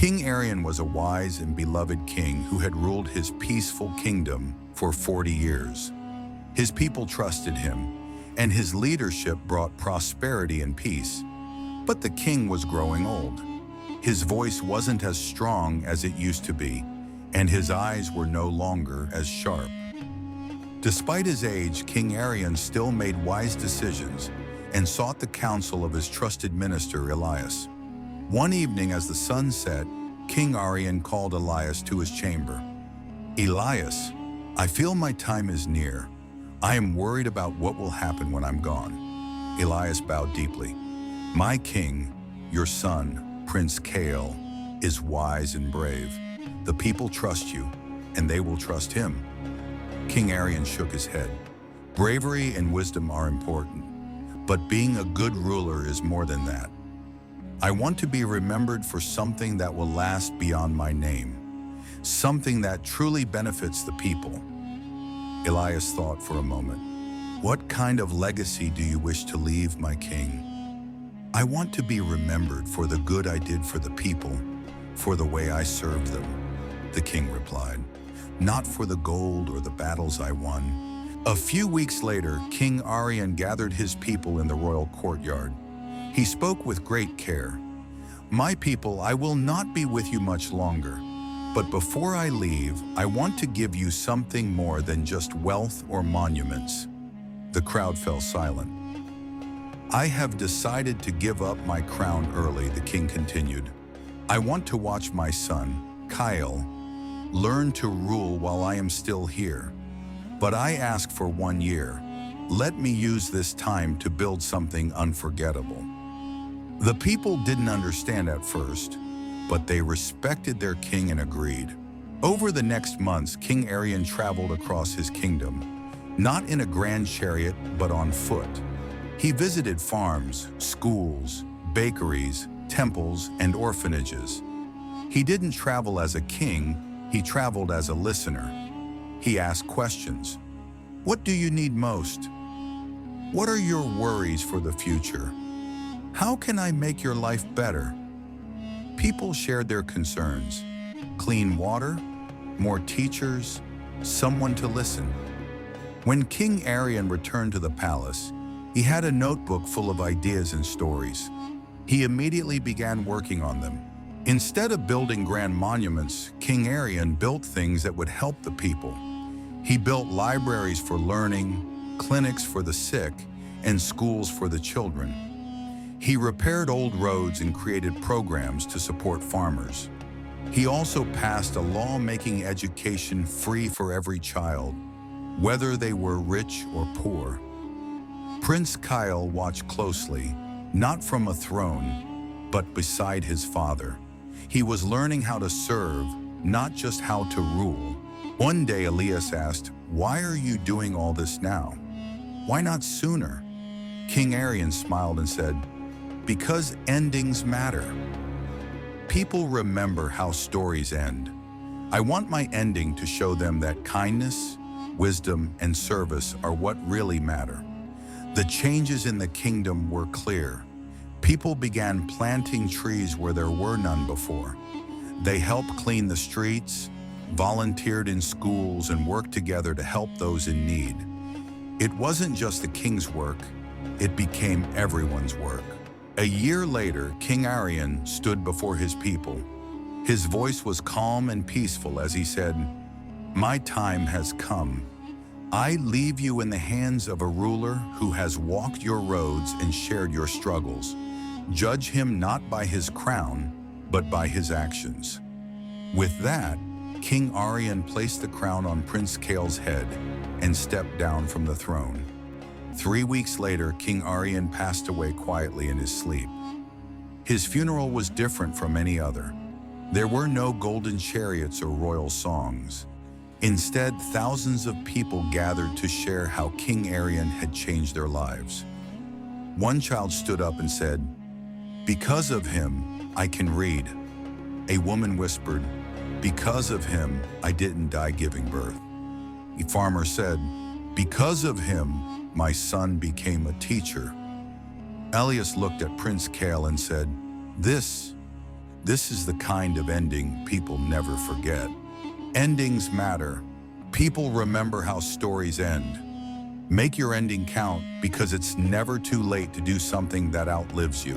King Arion was a wise and beloved king who had ruled his peaceful kingdom for 40 years. His people trusted him, and his leadership brought prosperity and peace. But the king was growing old. His voice wasn't as strong as it used to be, and his eyes were no longer as sharp. Despite his age, King Arion still made wise decisions and sought the counsel of his trusted minister, Elias. One evening as the sun set, King Arion called Elias to his chamber. "Elias, I feel my time is near. I am worried about what will happen when I'm gone." Elias bowed deeply. "My king, your son, Prince Kael, is wise and brave. The people trust you, and they will trust him." King Arion shook his head. "Bravery and wisdom are important, but being a good ruler is more than that. I want to be remembered for something that will last beyond my name, something that truly benefits the people." Elias thought for a moment. "What kind of legacy do you wish to leave, my king?" "I want to be remembered for the good I did for the people, for the way I served them," the king replied, "not for the gold or the battles I won." A few weeks later, King Arion gathered his people in the royal courtyard. He spoke with great care. "My people, I will not be with you much longer. But before I leave, I want to give you something more than just wealth or monuments." The crowd fell silent. "I have decided to give up my crown early," the king continued. "I want to watch my son, Kael, learn to rule while I am still here. But I ask for 1 year. Let me use this time to build something unforgettable." The people didn't understand at first, but they respected their king and agreed. Over the next months, King Arion traveled across his kingdom, not in a grand chariot, but on foot. He visited farms, schools, bakeries, temples, and orphanages. He didn't travel as a king, he traveled as a listener. He asked questions. "What do you need most? What are your worries for the future? How can I make your life better?" People shared their concerns. Clean water, more teachers, someone to listen. When King Arion returned to the palace, he had a notebook full of ideas and stories. He immediately began working on them. Instead of building grand monuments, King Arion built things that would help the people. He built libraries for learning, clinics for the sick, and schools for the children. He repaired old roads and created programs to support farmers. He also passed a law making education free for every child, whether they were rich or poor. Prince Kael watched closely, not from a throne, but beside his father. He was learning how to serve, not just how to rule. One day Elias asked, "Why are you doing all this now? Why not sooner?" King Arion smiled and said, "Because endings matter. People remember how stories end. I want my ending to show them that kindness, wisdom, and service are what really matter." The changes in the kingdom were clear. People began planting trees where there were none before. They helped clean the streets, volunteered in schools, and worked together to help those in need. It wasn't just the king's work, it became everyone's work. A year later, King Arion stood before his people. His voice was calm and peaceful as he said, "My time has come. I leave you in the hands of a ruler who has walked your roads and shared your struggles. Judge him not by his crown, but by his actions." With that, King Arion placed the crown on Prince Kael's head and stepped down from the throne. 3 weeks later, King Arion passed away quietly in his sleep. His funeral was different from any other. There were no golden chariots or royal songs. Instead, thousands of people gathered to share how King Arion had changed their lives. One child stood up and said, "Because of him, I can read." A woman whispered, "Because of him, I didn't die giving birth." A farmer said, "Because of him, my son became a teacher." Elias looked at Prince Kael and said, This is the kind of ending people never forget. Endings matter. People remember how stories end. Make your ending count because it's never too late to do something that outlives you.